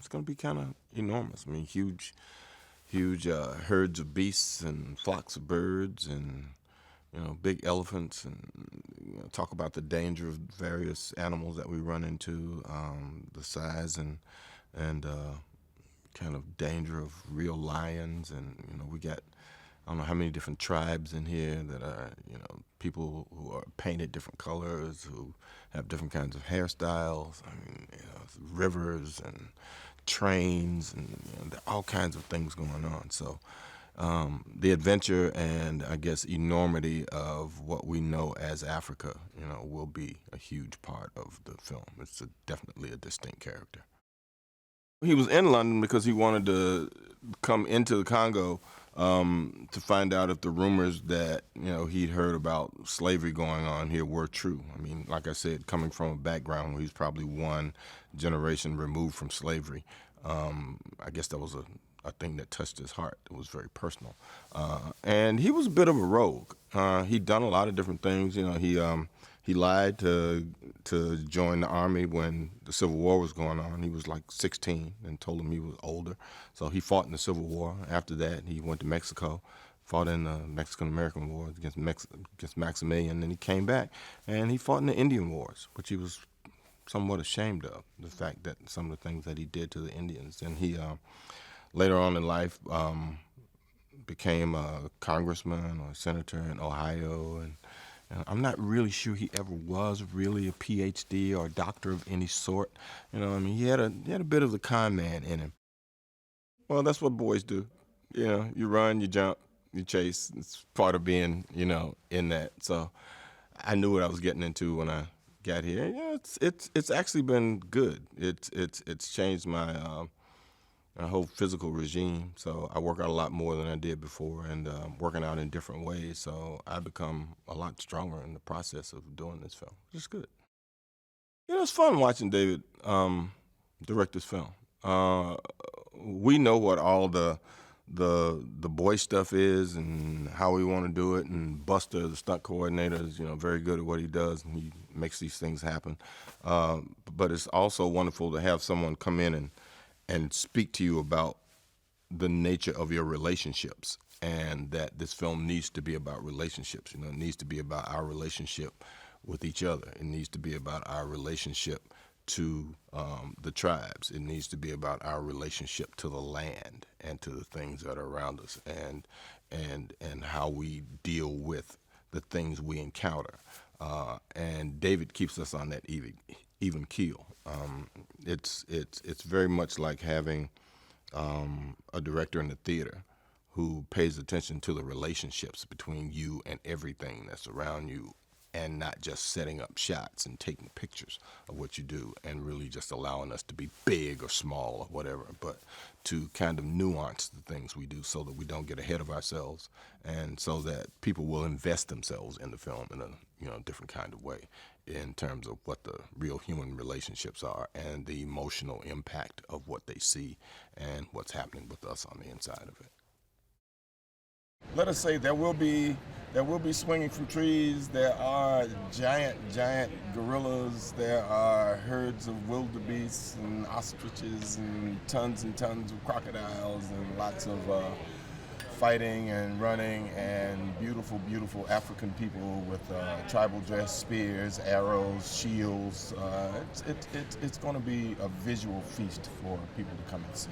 it's going to be kind of enormous. I mean, huge herds of beasts and flocks of birds and big elephants, and talk about the danger of various animals that we run into, the size and kind of danger of real lions, and we got I don't know how many different tribes in here that are people who are painted different colors, who have different kinds of hairstyles. I mean, rivers and trains and there are all kinds of things going on. So the adventure and I guess enormity of what we know as Africa, will be a huge part of the film. It's definitely a distinct character. He was in London because he wanted to come into the Congo to find out if the rumors that he'd heard about slavery going on here were true. I mean, like I said, coming from a background where he's probably one generation removed from slavery, I guess that was a thing that touched his heart. It was very personal, and he was a bit of a rogue. He'd done a lot of different things. He lied to join the army when the Civil War was going on. He was like 16 and told him he was older. So he fought in the Civil War. After that, he went to Mexico, fought in the Mexican-American War against Maximilian. Then he came back and he fought in the Indian Wars, which he was somewhat ashamed of, the fact that some of the things that he did to the Indians. And he, later on in life, became a congressman or a senator in Ohio, and I'm not really sure he ever was really a PhD or a doctor of any sort. I mean, he had a bit of the con man in him. Well, that's what boys do. You run, you jump, you chase. It's part of being, in that. So I knew what I was getting into when I got here. Yeah, it's actually been good. It's changed my whole physical regime. So I work out a lot more than I did before, and working out in different ways. So I become a lot stronger in the process of doing this film, which is good. It's fun watching David direct this film. We know what all the boy stuff is and how we want to do it. And Buster, the stunt coordinator, is very good at what he does, and he makes these things happen. But it's also wonderful to have someone come in and speak to you about the nature of your relationships, and that this film needs to be about relationships. It needs to be about our relationship with each other. It needs to be about our relationship to the tribes. It needs to be about our relationship to the land and to the things that are around us, and how we deal with the things we encounter. And David keeps us on that even keel. It's very much like having a director in the theater who pays attention to the relationships between you and everything that's around you, and not just setting up shots and taking pictures of what you do and really just allowing us to be big or small or whatever, but to kind of nuance the things we do so that we don't get ahead of ourselves, and so that people will invest themselves in the film in a different kind of way in terms of what the real human relationships are and the emotional impact of what they see and what's happening with us on the inside of it. Let us say there will be swinging from trees. There are giant gorillas. There are herds of wildebeests and ostriches and tons of crocodiles, and lots of fighting and running, and beautiful African people with tribal dress, spears, arrows, shields. It's going to be a visual feast for people to come and see.